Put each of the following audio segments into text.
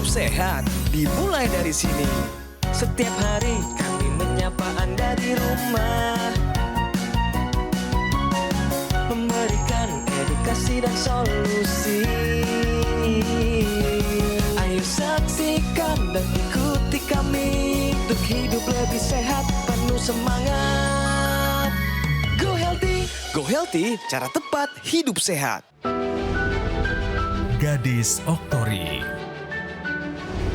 hidup sehat dimulai dari sini. Setiap hari kami menyapa Anda di rumah, memberikan edukasi dan solusi. Ayo saksikan dan ikuti kami untuk hidup lebih sehat, penuh semangat. Go Healthy. Go Healthy, cara tepat hidup sehat. Gadis Oktori,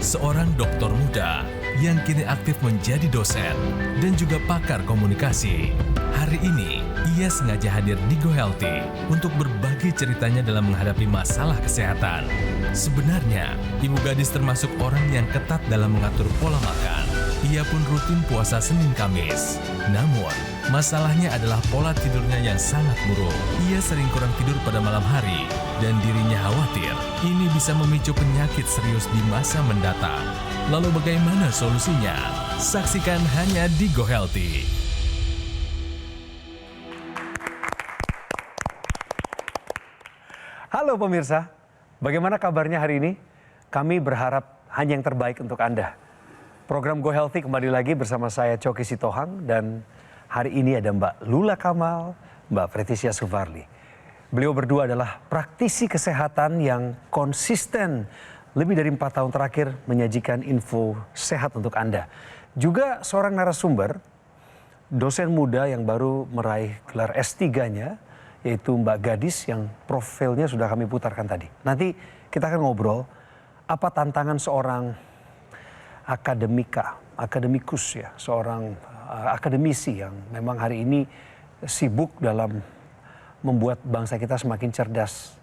seorang dokter muda yang kini aktif menjadi dosen dan juga pakar komunikasi. Hari ini, ia sengaja hadir di Go Healthy untuk berbagi ceritanya dalam menghadapi masalah kesehatan. Sebenarnya, ibu gadis termasuk orang yang ketat dalam mengatur pola makan. Ia pun rutin puasa Senin Kamis. Namun, masalahnya adalah pola tidurnya yang sangat buruk. Ia sering kurang tidur pada malam hari dan dirinya khawatir ini bisa memicu penyakit serius di masa mendatang. Lalu bagaimana solusinya? Saksikan hanya di Go Healthy. Halo pemirsa, bagaimana kabarnya hari ini? Kami berharap hanya yang terbaik untuk Anda. Program Go Healthy kembali lagi bersama saya Coki Sitohang dan hari ini ada Mbak Lula Kamal, Mbak Pretisia Suvarli. Beliau berdua adalah praktisi kesehatan yang konsisten lebih dari 4 tahun terakhir menyajikan info sehat untuk Anda. Juga seorang narasumber, dosen muda yang baru meraih gelar S3-nya, yaitu Mbak Gadis yang profilnya sudah kami putarkan tadi. Nanti kita akan ngobrol apa tantangan seorang akademikus ya, seorang akademisi yang memang hari ini sibuk dalam membuat bangsa kita semakin cerdas.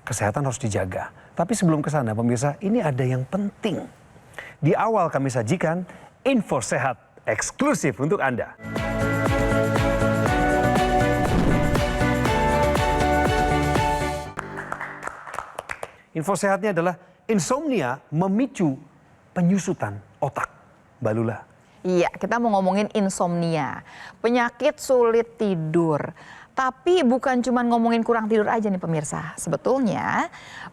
Kesehatan harus dijaga. Tapi sebelum ke sana pemirsa, ini ada yang penting. Di awal kami sajikan info sehat eksklusif untuk Anda. Info sehatnya adalah insomnia memicu penyusutan otak. Mbak Lula. Iya, kita mau ngomongin insomnia, penyakit sulit tidur. Tapi bukan cuma ngomongin kurang tidur aja nih pemirsa. Sebetulnya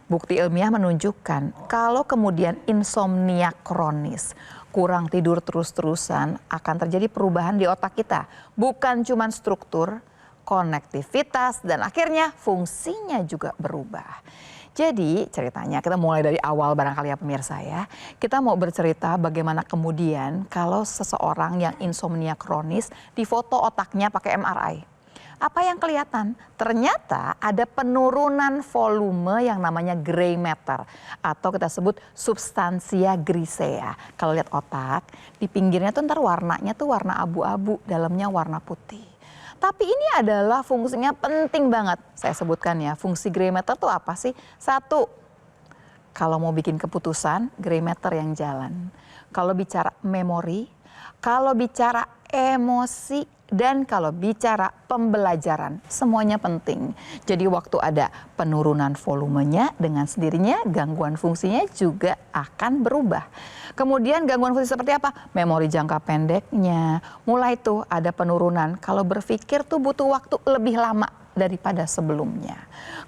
bukti ilmiah menunjukkan kalau kemudian insomnia kronis, kurang tidur terus-terusan akan terjadi perubahan di otak kita. Bukan cuma struktur, konektivitas, dan akhirnya fungsinya juga berubah. Jadi ceritanya kita mulai dari awal barangkali ya pemirsa ya. Kita mau bercerita bagaimana kemudian kalau seseorang yang insomnia kronis difoto otaknya pakai MRI. Apa yang kelihatan? Ternyata ada penurunan volume yang namanya gray matter atau kita sebut substansia grisea. Kalau lihat otak, di pinggirnya tuh ntar warnanya tuh warna abu-abu, dalamnya warna putih. Tapi ini adalah fungsinya penting banget. Saya sebutkan ya, fungsi gray matter itu apa sih? 1, kalau mau bikin keputusan, gray matter yang jalan. Kalau bicara memori, kalau bicara emosi, dan kalau bicara pembelajaran, semuanya penting. Jadi waktu ada penurunan volumenya, dengan sendirinya gangguan fungsinya juga akan berubah. Kemudian gangguan fungsi seperti apa? Memori jangka pendeknya, mulai tuh ada penurunan. Kalau berpikir tuh butuh waktu lebih lama daripada sebelumnya.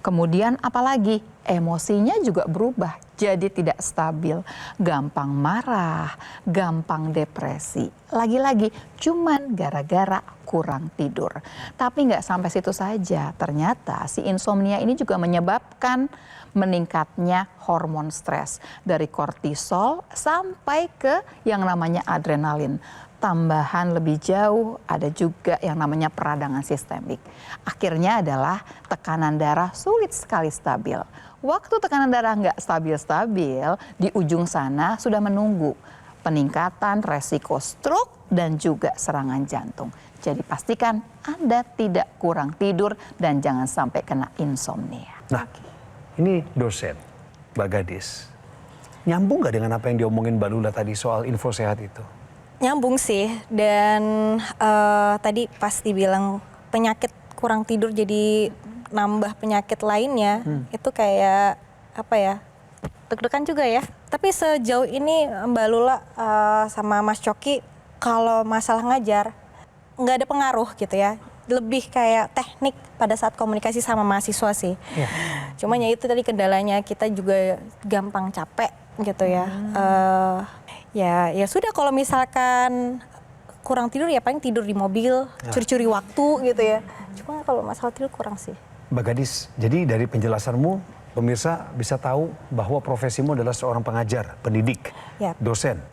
Kemudian apalagi emosinya juga berubah, jadi tidak stabil, gampang marah, gampang depresi. Lagi-lagi cuman gara-gara kurang tidur. Tapi nggak sampai situ saja, ternyata si insomnia ini juga menyebabkan meningkatnya hormon stres dari kortisol sampai ke yang namanya adrenalin. Tambahan lebih jauh ada juga yang namanya peradangan sistemik. Akhirnya adalah tekanan darah sulit sekali stabil. Waktu tekanan darah nggak stabil-stabil, di ujung sana sudah menunggu peningkatan resiko stroke dan juga serangan jantung. Jadi pastikan Anda tidak kurang tidur dan jangan sampai kena insomnia. Nah, ini dosen, Mbak Gadis. Nyambung nggak dengan apa yang diomongin Mbak Lula tadi soal info sehat itu? Nyambung sih, dan tadi pas dibilang penyakit kurang tidur jadi nambah penyakit lainnya, itu kayak apa ya, deg-degan juga ya. Tapi sejauh ini Mbak Lula sama Mas Coki, kalau masalah ngajar nggak ada pengaruh gitu ya. lebih kayak teknik pada saat komunikasi sama mahasiswa sih. Iya. Cuman ya itu tadi kendalanya, kita juga gampang capek gitu ya. Ya sudah, kalau misalkan kurang tidur ya paling tidur di mobil, curi-curi waktu gitu ya. Cuma kalau masalah tidur kurang sih. Mbak Gadis, jadi dari penjelasanmu, pemirsa bisa tahu bahwa profesimu adalah seorang pengajar, pendidik, Yap. dosen.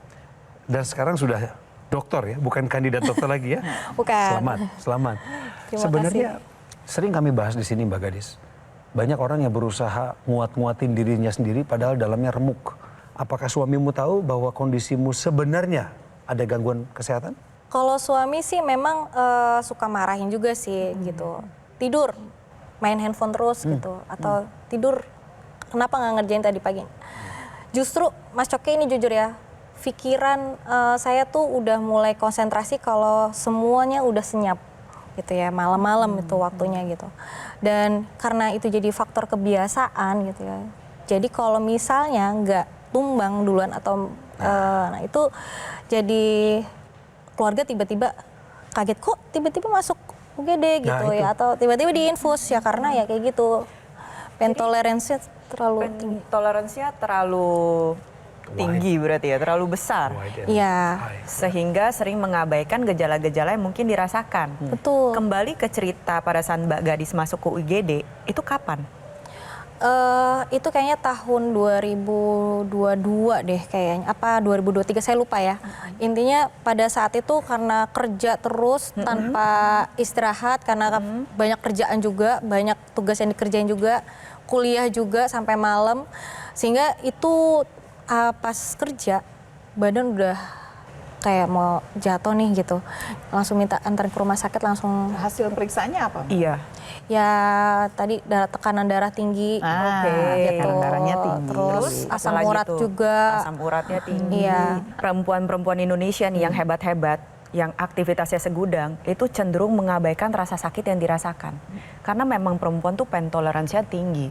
Dan sekarang sudah doktor ya, bukan kandidat dokter lagi ya. Bukan. Selamat. Terima Sebenarnya sering kami bahas di sini Mbak Gadis. Banyak orang yang berusaha nguat-nguatin dirinya sendiri padahal dalamnya remuk. Apakah suamimu tahu bahwa kondisimu sebenarnya ada gangguan kesehatan? Kalau suami sih memang suka marahin juga sih gitu. Tidur, main handphone terus gitu. Atau tidur, kenapa nggak ngerjain tadi pagi? Justru Mas Coki ini jujur ya, pikiran saya tuh udah mulai konsentrasi kalau semuanya udah senyap gitu ya, malam-malam itu waktunya gitu. Dan karena itu jadi faktor kebiasaan gitu ya. Jadi kalau misalnya nggak tumbang duluan atau nah itu jadi keluarga tiba-tiba kaget, kok tiba-tiba masuk UGD gitu ya, atau tiba-tiba diinfus ya, karena ya kayak gitu. Pentoleransinya terlalu tinggi. Toleransinya terlalu tinggi berarti ya, terlalu besar. Iya, Sehingga sering mengabaikan gejala-gejala yang mungkin dirasakan. betul. Kembali ke cerita pada saat Mbak Gadis masuk ke UGD, itu kapan? Itu kayaknya tahun 2022 deh kayaknya, apa 2023 saya lupa ya. Intinya pada saat itu karena kerja terus tanpa istirahat, karena banyak kerjaan juga, banyak tugas yang dikerjain juga, kuliah juga sampai malam, sehingga itu pas kerja badan udah kayak mau jatuh nih gitu, langsung minta antarin ke rumah sakit langsung. Hasil periksaannya apa? Iya. Ya tadi tekanan darah tinggi, Oke, tekanan darahnya tinggi. terus asam Apalagi urat tuh? juga. Asam uratnya tinggi. Iya. Perempuan-perempuan Indonesia nih yang hebat-hebat, yang aktivitasnya segudang, itu cenderung mengabaikan rasa sakit yang dirasakan. Karena memang perempuan tuh pentoleransinya tinggi.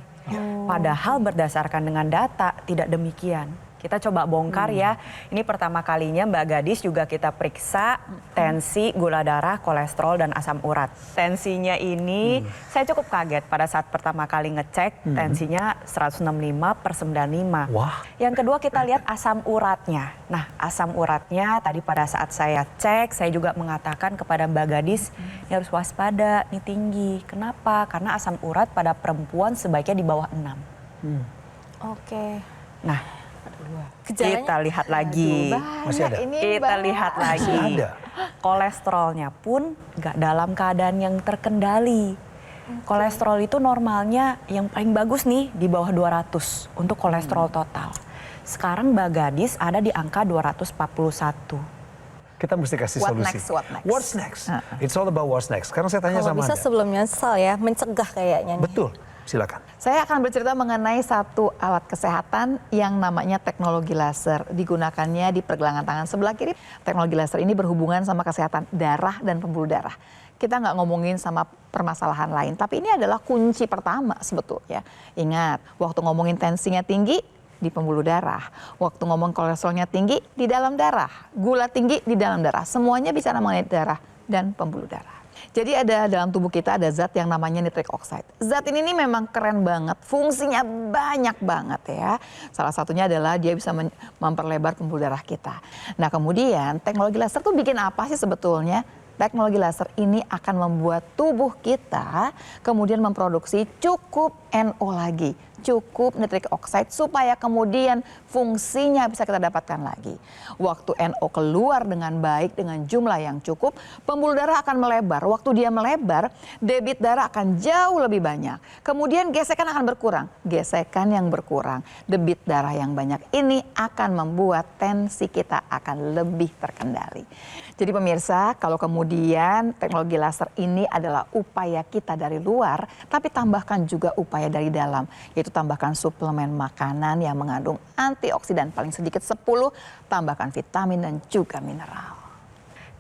Padahal berdasarkan dengan data tidak demikian. Kita coba bongkar ya. Ini pertama kalinya Mbak Gadis juga kita periksa tensi, gula darah, kolesterol, dan asam urat. Tensinya ini saya cukup kaget pada saat pertama kali ngecek, tensinya 165/95. Wah. Yang kedua kita lihat asam uratnya. Nah, asam uratnya tadi pada saat saya cek, saya juga mengatakan kepada Mbak Gadis, ya harus waspada, ini tinggi. Kenapa? Karena asam urat pada perempuan sebaiknya di bawah 6. Oke. Nah, Gejalanya? kita lihat lagi. Masih ada? Kita lihat lagi. Masih ada? Kolesterolnya pun nggak dalam keadaan yang terkendali. Kolesterol itu normalnya yang paling bagus nih di bawah 200 untuk kolesterol total. Sekarang Mbak Gadis ada di angka 241. Kita mesti kasih What solusi. next, what next? What's next? It's all about what's next. Sekarang saya tanya Kalau sama bisa Anda. sebelum nyesal ya, mencegah kayaknya nih. Betul, silakan. Saya akan bercerita mengenai satu alat kesehatan yang namanya teknologi laser. Digunakannya di pergelangan tangan sebelah kiri. Teknologi laser ini berhubungan sama kesehatan darah dan pembuluh darah. Kita nggak ngomongin sama permasalahan lain, tapi ini adalah kunci pertama sebetulnya. Ingat, waktu ngomongin tensinya tinggi, di pembuluh darah. Waktu ngomong kolesterolnya tinggi, di dalam darah. Gula tinggi, di dalam darah. Semuanya bicara mengenai darah dan pembuluh darah. Jadi ada dalam tubuh kita ada zat yang namanya nitric oxide. Zat ini nih memang keren banget, fungsinya banyak banget ya. Salah satunya adalah dia bisa memperlebar pembuluh darah kita. Nah kemudian teknologi laser tuh bikin apa sih sebetulnya? Teknologi laser ini akan membuat tubuh kita kemudian memproduksi cukup NO lagi, cukup nitric oxide supaya kemudian fungsinya bisa kita dapatkan lagi. Waktu NO keluar dengan baik dengan jumlah yang cukup, pembuluh darah akan melebar. Waktu dia melebar, debit darah akan jauh lebih banyak. Kemudian gesekan akan berkurang. Gesekan yang berkurang, debit darah yang banyak ini akan membuat tensi kita akan lebih terkendali. Jadi pemirsa, kalau kemudian teknologi laser ini adalah upaya kita dari luar, tapi tambahkan juga upaya dari dalam, yaitu tambahkan suplemen makanan yang mengandung antioksidan paling sedikit 10, tambahkan vitamin dan juga mineral.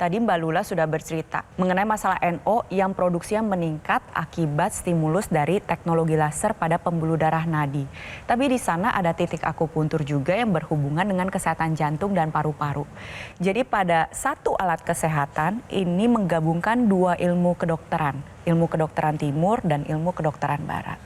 Tadi Mbak Lula sudah bercerita mengenai masalah NO yang produksinya meningkat akibat stimulus dari teknologi laser pada pembuluh darah nadi. Tapi di sana ada titik akupuntur juga yang berhubungan dengan kesehatan jantung dan paru-paru. Jadi pada satu alat kesehatan ini menggabungkan dua ilmu kedokteran timur dan ilmu kedokteran barat.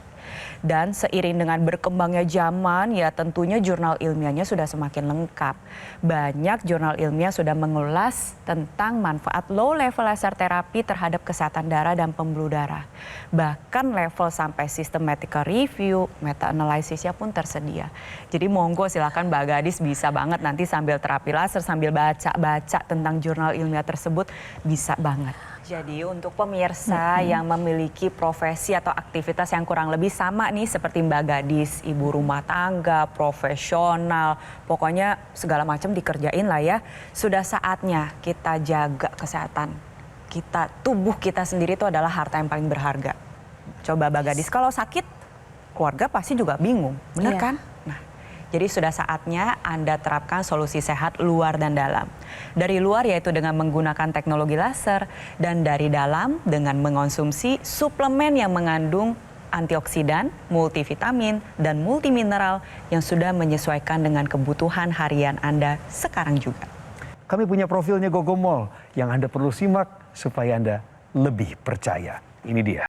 Dan seiring dengan berkembangnya zaman, ya tentunya jurnal ilmiahnya sudah semakin lengkap. Banyak jurnal ilmiah sudah mengulas tentang manfaat low level laser terapi terhadap kesehatan darah dan pembuluh darah. Bahkan level sampai systematic review, meta-analisisnya pun tersedia. Jadi monggo silakan Mbak Gadis bisa banget nanti sambil terapi laser, sambil baca-baca tentang jurnal ilmiah tersebut, bisa banget. Jadi untuk pemirsa yang memiliki profesi atau aktivitas yang kurang lebih sama nih seperti Mbak Gadis, ibu rumah tangga, profesional, pokoknya segala macam dikerjain lah ya. Sudah saatnya kita jaga kesehatan kita, tubuh kita sendiri itu adalah harta yang paling berharga. Coba Mbak Gadis, kalau sakit keluarga pasti juga bingung, benar kan? Jadi sudah saatnya Anda terapkan solusi sehat luar dan dalam. Dari luar yaitu dengan menggunakan teknologi laser, dan dari dalam dengan mengonsumsi suplemen yang mengandung antioksidan, multivitamin, dan multimineral yang sudah menyesuaikan dengan kebutuhan harian Anda sekarang juga. Kami punya profilnya Gogomol yang Anda perlu simak supaya Anda lebih percaya. Ini dia.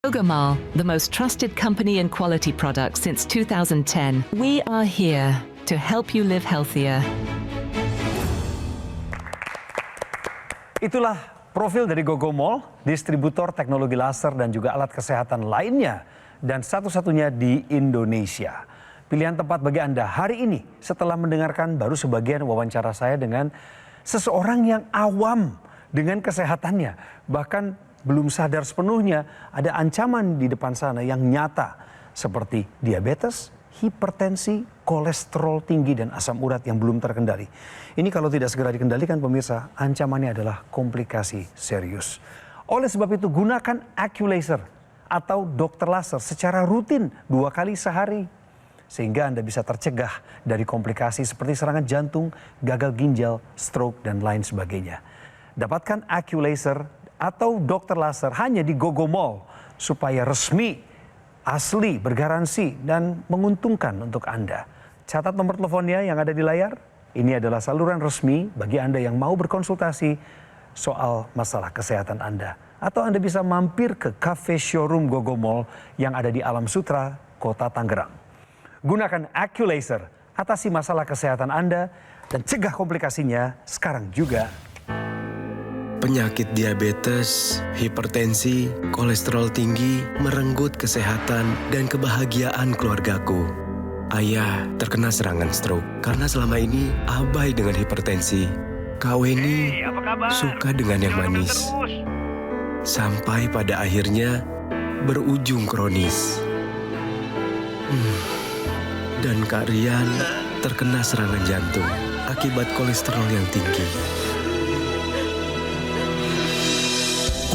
Gogomol, the most trusted company in quality products since 2010. We are here to help you live healthier. Itulah profil dari Gogomol, distributor teknologi laser dan juga alat kesehatan lainnya, dan satu-satunya di Indonesia. Pilihan tepat bagi Anda hari ini setelah mendengarkan baru sebagian wawancara saya dengan seseorang yang awam dengan kesehatannya. Bahkan belum sadar sepenuhnya ada ancaman di depan sana yang nyata seperti diabetes, hipertensi, kolesterol tinggi, dan asam urat yang belum terkendali. Ini kalau tidak segera dikendalikan pemirsa, ancamannya adalah komplikasi serius. Oleh sebab itu gunakan AccuLaser atau dokter laser secara rutin 2 kali sehari. Sehingga Anda bisa tercegah dari komplikasi seperti serangan jantung, gagal ginjal, stroke, dan lain sebagainya. Dapatkan AccuLaser atau dokter laser hanya di Gogomol supaya resmi, asli, bergaransi, dan menguntungkan untuk Anda. Catat nomor teleponnya yang ada di layar. Ini adalah saluran resmi bagi Anda yang mau berkonsultasi soal masalah kesehatan Anda. Atau Anda bisa mampir ke cafe showroom Gogomol yang ada di Alam Sutra, Kota Tangerang. Gunakan AccuLaser, atasi masalah kesehatan Anda, dan cegah komplikasinya sekarang juga. Penyakit diabetes, hipertensi, kolesterol tinggi merenggut kesehatan dan kebahagiaan keluargaku. Ayah terkena serangan stroke karena selama ini abai dengan hipertensi. Kak Weni suka dengan yang manis. Sampai pada akhirnya berujung kronis. Dan Kak Rian terkena serangan jantung akibat kolesterol yang tinggi.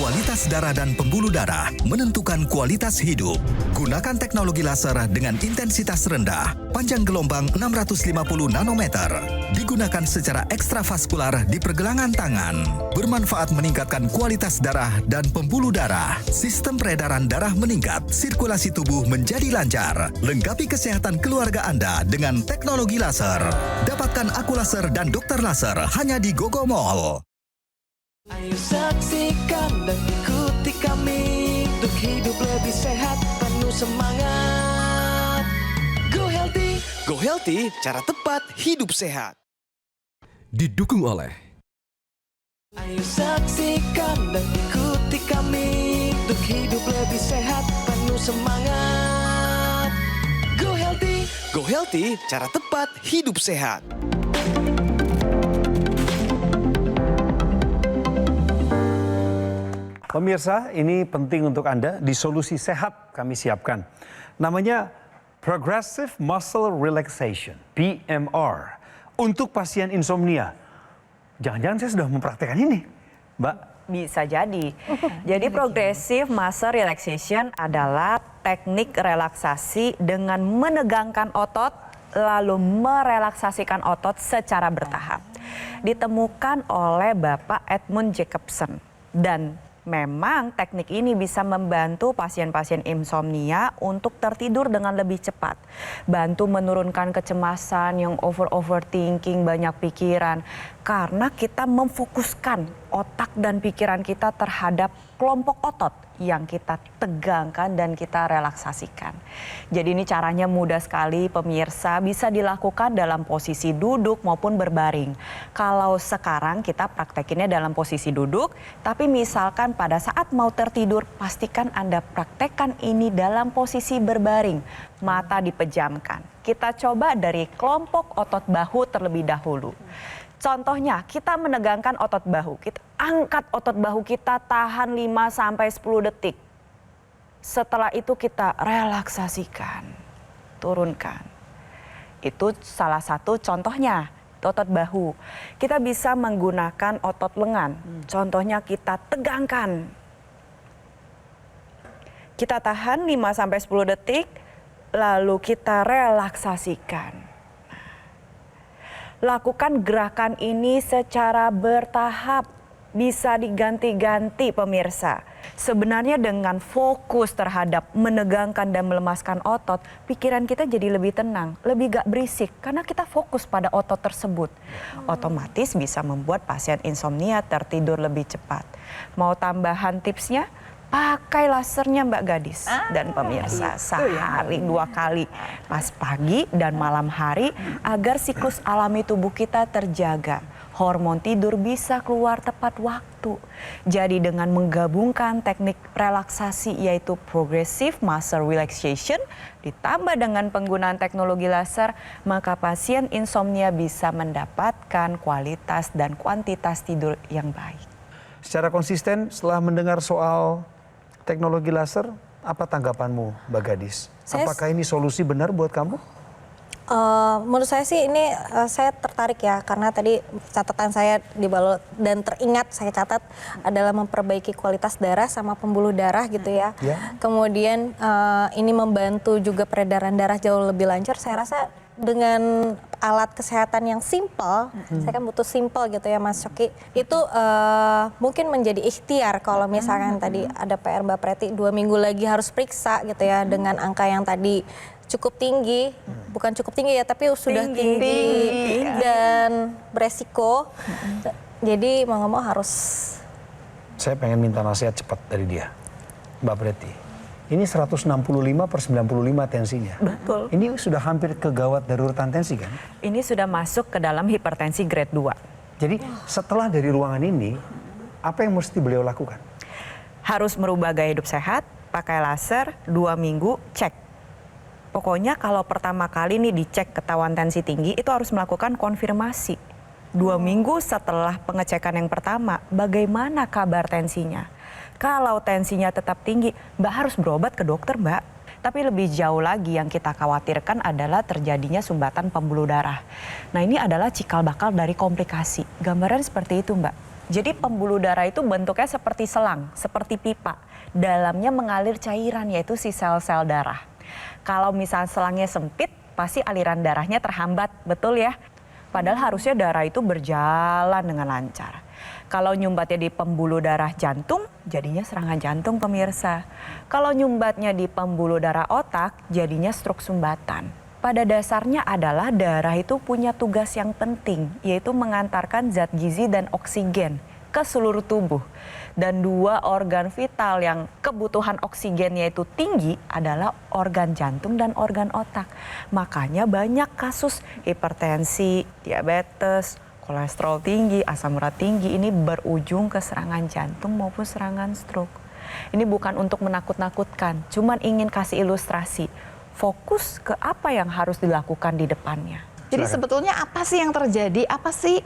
Kualitas kualitas darah dan pembuluh darah menentukan kualitas hidup. Gunakan teknologi laser dengan intensitas rendah, panjang gelombang 650 nanometer. Digunakan secara ekstravaskular di pergelangan tangan. Bermanfaat meningkatkan kualitas darah dan pembuluh darah. Sistem peredaran darah meningkat, sirkulasi tubuh menjadi lancar. Lengkapi kesehatan keluarga Anda dengan teknologi laser. Dapatkan aku laser dan dokter laser hanya di Gogo Mall. Ayo saksikan dan ikuti kami untuk hidup lebih sehat, penuh semangat. Go Healthy, cara tepat hidup sehat. Didukung oleh Ayo saksikan dan ikuti kami untuk hidup lebih sehat, penuh semangat. Go Healthy, cara tepat hidup sehat. Pemirsa, ini penting untuk Anda, di Solusi Sehat kami siapkan. Namanya Progressive Muscle Relaxation, PMR, untuk pasien insomnia. Jangan-jangan saya sudah mempraktekkan ini, Mbak. Bisa jadi. Jadi progressive muscle relaxation adalah teknik relaksasi dengan menegangkan otot lalu merelaksasikan otot secara bertahap. Ditemukan oleh Bapak Edmund Jacobson dan memang teknik ini bisa membantu pasien-pasien insomnia untuk tertidur dengan lebih cepat. Bantu menurunkan kecemasan yang overthinking, banyak pikiran. Karena kita memfokuskan otak dan pikiran kita terhadap kelompok otot yang kita tegangkan dan kita relaksasikan. Jadi ini caranya mudah sekali pemirsa, bisa dilakukan dalam posisi duduk maupun berbaring. Kalau sekarang kita praktekinnya dalam posisi duduk, tapi misalkan pada saat mau tertidur, pastikan Anda praktekkan ini dalam posisi berbaring. Mata dipejamkan. Kita coba dari kelompok otot bahu terlebih dahulu. Contohnya, kita menegangkan otot bahu. Kita angkat otot bahu kita, tahan 5-10 detik. Setelah itu kita relaksasikan, turunkan. Itu salah satu contohnya, otot bahu. Kita bisa menggunakan otot lengan. Contohnya kita tegangkan. Kita tahan 5-10 detik, lalu kita relaksasikan. Lakukan gerakan ini secara bertahap, bisa diganti-ganti pemirsa. Sebenarnya dengan fokus terhadap menegangkan dan melemaskan otot, pikiran kita jadi lebih tenang, lebih gak berisik karena kita fokus pada otot tersebut. Otomatis bisa membuat pasien insomnia tertidur lebih cepat. Mau tambahan tipsnya? Pakai lasernya Mbak Gadis dan pemirsa sehari 2 kali pas pagi dan malam hari agar siklus alami tubuh kita terjaga. Hormon tidur bisa keluar tepat waktu. Jadi dengan menggabungkan teknik relaksasi yaitu progressive muscle relaxation ditambah dengan penggunaan teknologi laser, maka pasien insomnia bisa mendapatkan kualitas dan kuantitas tidur yang baik. Secara konsisten setelah mendengar soal teknologi laser, apa tanggapanmu, Mbak Gadis? Apakah ini solusi benar buat kamu? Menurut saya sih ini saya tertarik ya, karena tadi catatan saya di bawah dan teringat saya catat adalah memperbaiki kualitas darah sama pembuluh darah gitu ya. Kemudian ini membantu juga peredaran darah jauh lebih lancar. Saya rasa dengan alat kesehatan yang simple, saya kan butuh simple gitu ya Mas Coki, itu mungkin menjadi ikhtiar kalau misalkan tadi ada PR Mbak Preti 2 minggu lagi harus periksa gitu ya dengan angka yang tadi cukup tinggi, bukan cukup tinggi ya tapi sudah tinggi dan beresiko, jadi mau nggak mau harus. Saya pengen minta nasihat cepat dari dia, Mbak Preti. Ini 165/95 tensinya. Betul. Ini sudah hampir ke gawat daruratan tensi kan? Ini sudah masuk ke dalam hipertensi grade 2. Jadi setelah dari ruangan ini, apa yang mesti beliau lakukan? Harus merubah gaya hidup sehat, pakai laser, 2 minggu cek. Pokoknya kalau pertama kali nih dicek ketahuan tensi tinggi, itu harus melakukan konfirmasi. 2 minggu setelah pengecekan yang pertama, bagaimana kabar tensinya? Kalau tensinya tetap tinggi, Mbak harus berobat ke dokter, Mbak. Tapi lebih jauh lagi yang kita khawatirkan adalah terjadinya sumbatan pembuluh darah. Nah ini adalah cikal bakal dari komplikasi. Gambaran seperti itu, Mbak. Jadi pembuluh darah itu bentuknya seperti selang, seperti pipa. Dalamnya mengalir cairan, yaitu si sel-sel darah. Kalau misalnya selangnya sempit, pasti aliran darahnya terhambat, betul ya? Padahal harusnya darah itu berjalan dengan lancar. Kalau nyumbatnya di pembuluh darah jantung, jadinya serangan jantung pemirsa. Kalau nyumbatnya di pembuluh darah otak, jadinya stroke sumbatan. Pada dasarnya adalah darah itu punya tugas yang penting, yaitu mengantarkan zat gizi dan oksigen ke seluruh tubuh. Dan 2 organ vital yang kebutuhan oksigennya itu tinggi adalah organ jantung dan organ otak. Makanya banyak kasus hipertensi, diabetes, kolesterol tinggi, asam urat tinggi ini berujung ke serangan jantung maupun serangan stroke. Ini bukan untuk menakut-nakutkan, cuman ingin kasih ilustrasi. Fokus ke apa yang harus dilakukan di depannya. Jadi sebetulnya apa sih yang terjadi? Apa sih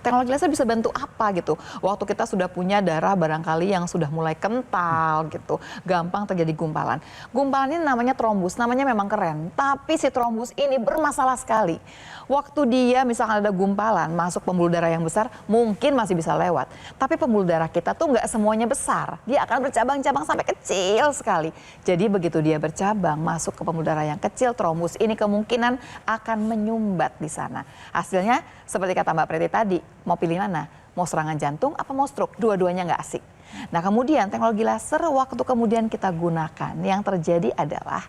teknologi laser bisa bantu apa gitu? Waktu kita sudah punya darah barangkali yang sudah mulai kental gitu, gampang terjadi gumpalan. Gumpalan ini namanya trombus, namanya memang keren. Tapi si trombus ini bermasalah sekali. Waktu dia misalkan ada gumpalan masuk pembuluh darah yang besar, mungkin masih bisa lewat. Tapi pembuluh darah kita tuh nggak semuanya besar. Dia akan bercabang-cabang sampai kecil sekali. Jadi begitu dia bercabang masuk ke pembuluh darah yang kecil, trombus ini kemungkinan akan menyumbat di sana. Hasilnya seperti kata Mbak Preti tadi, mau pilih mana? Mau serangan jantung apa mau stroke? Dua-duanya nggak asik. Nah kemudian teknologi laser waktu kemudian kita gunakan, yang terjadi adalah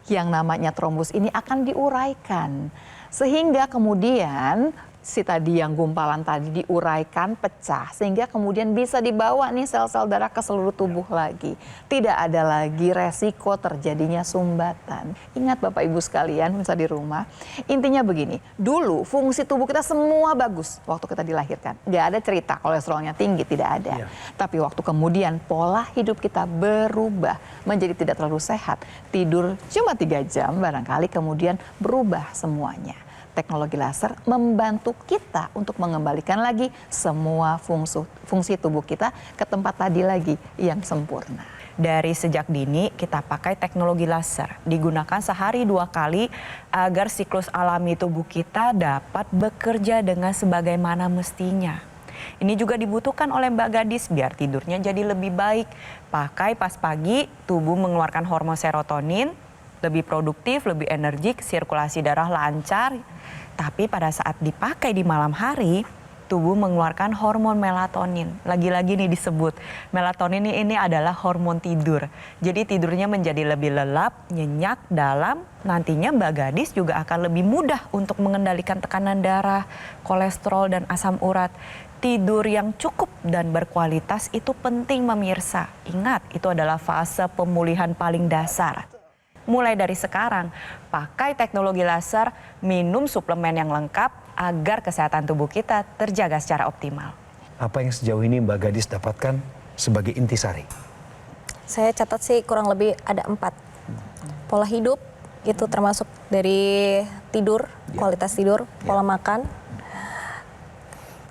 yang namanya trombus ini akan diuraikan. Sehingga kemudian si tadi yang gumpalan tadi diuraikan, pecah. Sehingga kemudian bisa dibawa nih sel-sel darah ke seluruh tubuh lagi. Tidak ada lagi resiko terjadinya sumbatan. Ingat Bapak Ibu sekalian, misalnya di rumah. Intinya begini, dulu fungsi tubuh kita semua bagus waktu kita dilahirkan. Nggak ada cerita kolesterolnya tinggi, tidak ada. Tapi waktu kemudian pola hidup kita berubah menjadi tidak terlalu sehat. Tidur cuma 3 jam barangkali kemudian berubah semuanya. Teknologi laser membantu kita untuk mengembalikan lagi semua fungsi tubuh kita ke tempat tadi lagi yang sempurna. Dari sejak dini kita pakai teknologi laser, digunakan sehari 2 kali agar siklus alami tubuh kita dapat bekerja dengan sebagaimana mestinya. Ini juga dibutuhkan oleh Mbak Gadis biar tidurnya jadi lebih baik. Pakai pas pagi, tubuh mengeluarkan hormon serotonin, lebih produktif, lebih energik, sirkulasi darah lancar. Tapi pada saat dipakai di malam hari, tubuh mengeluarkan hormon melatonin. Lagi-lagi nih disebut, melatonin ini adalah hormon tidur. Jadi tidurnya menjadi lebih lelap, nyenyak, dalam. Nantinya Mbak Gadis juga akan lebih mudah untuk mengendalikan tekanan darah, kolesterol, dan asam urat. Tidur yang cukup dan berkualitas itu penting pemirsa. Ingat, itu adalah fase pemulihan paling dasar. Mulai dari sekarang, pakai teknologi laser, minum suplemen yang lengkap agar kesehatan tubuh kita terjaga secara optimal. Apa yang sejauh ini Mbak Gadis dapatkan sebagai intisari? Saya catat sih kurang lebih ada 4. Pola hidup, itu termasuk dari tidur, kualitas tidur, pola makan.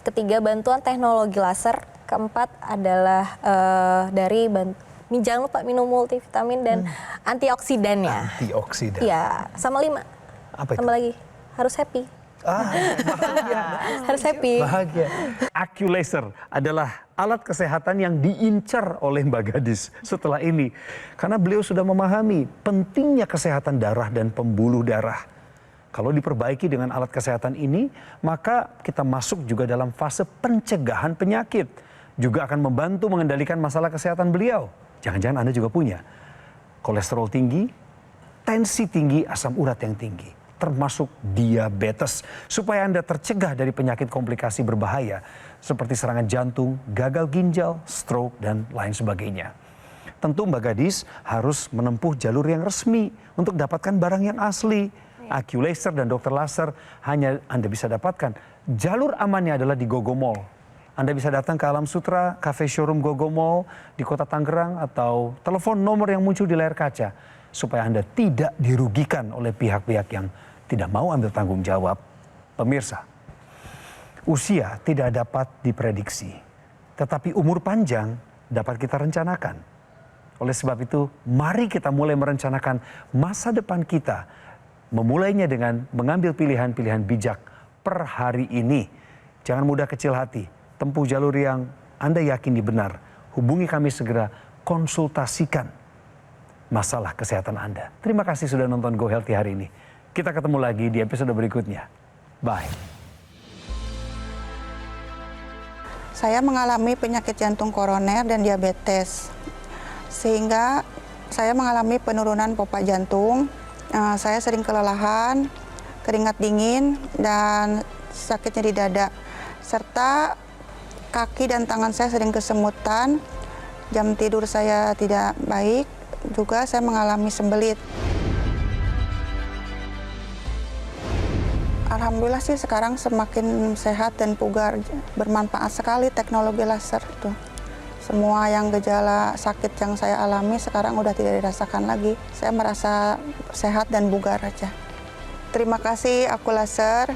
Ketiga, bantuan teknologi laser. Keempat adalah dari jangan lupa minum multivitamin dan antioksidannya. Antioksidan. Iya, sama 5. Apa itu? Sama lagi, harus happy. Bahagia. Harus happy. Bahagia. AccuLaser adalah alat kesehatan yang diincar oleh Mbak Gadis setelah ini. Karena beliau sudah memahami pentingnya kesehatan darah dan pembuluh darah. Kalau diperbaiki dengan alat kesehatan ini, maka kita masuk juga dalam fase pencegahan penyakit. Juga akan membantu mengendalikan masalah kesehatan beliau. Jangan-jangan Anda juga punya kolesterol tinggi, tensi tinggi, asam urat yang tinggi, termasuk diabetes. Supaya Anda tercegah dari penyakit komplikasi berbahaya seperti serangan jantung, gagal ginjal, stroke, dan lain sebagainya. Tentu Mbak Gadis harus menempuh jalur yang resmi untuk dapatkan barang yang asli. AccuLaser dan Dr. Laser hanya Anda bisa dapatkan. Jalur amannya adalah di Gogo Mall. Anda bisa datang ke Alam Sutra, Cafe Showroom Gogo Mall di Kota Tangerang, atau telepon nomor yang muncul di layar kaca supaya Anda tidak dirugikan oleh pihak-pihak yang tidak mau ambil tanggung jawab. Pemirsa, usia tidak dapat diprediksi, tetapi umur panjang dapat kita rencanakan. Oleh sebab itu, mari kita mulai merencanakan masa depan kita, memulainya dengan mengambil pilihan-pilihan bijak per hari ini. Jangan mudah kecil hati. tempuh jalur yang Anda yakini benar. Hubungi kami segera, konsultasikan masalah kesehatan Anda. Terima kasih sudah nonton Go Healthy hari ini. Kita ketemu lagi di episode berikutnya. Bye. Saya mengalami penyakit jantung koroner dan diabetes, sehingga saya mengalami penurunan pompa jantung. Saya sering kelelahan, keringat dingin, dan sakitnya di dada. Serta kaki dan tangan saya sering kesemutan, jam tidur saya tidak baik, juga saya mengalami sembelit. Alhamdulillah sih sekarang semakin sehat dan pugar, bermanfaat sekali teknologi laser itu. Semua yang gejala sakit yang saya alami sekarang udah tidak dirasakan lagi. Saya merasa sehat dan bugar aja. Terima kasih Aku Laser.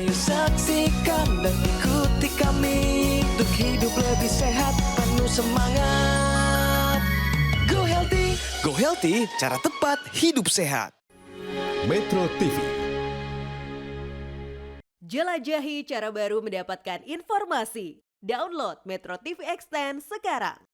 Ayo saksikan dan ikuti kami untuk hidup lebih sehat, penuh semangat. Go Healthy, cara tepat hidup sehat. Metro TV. Jelajahi cara baru mendapatkan informasi. Download Metro TV Extend sekarang.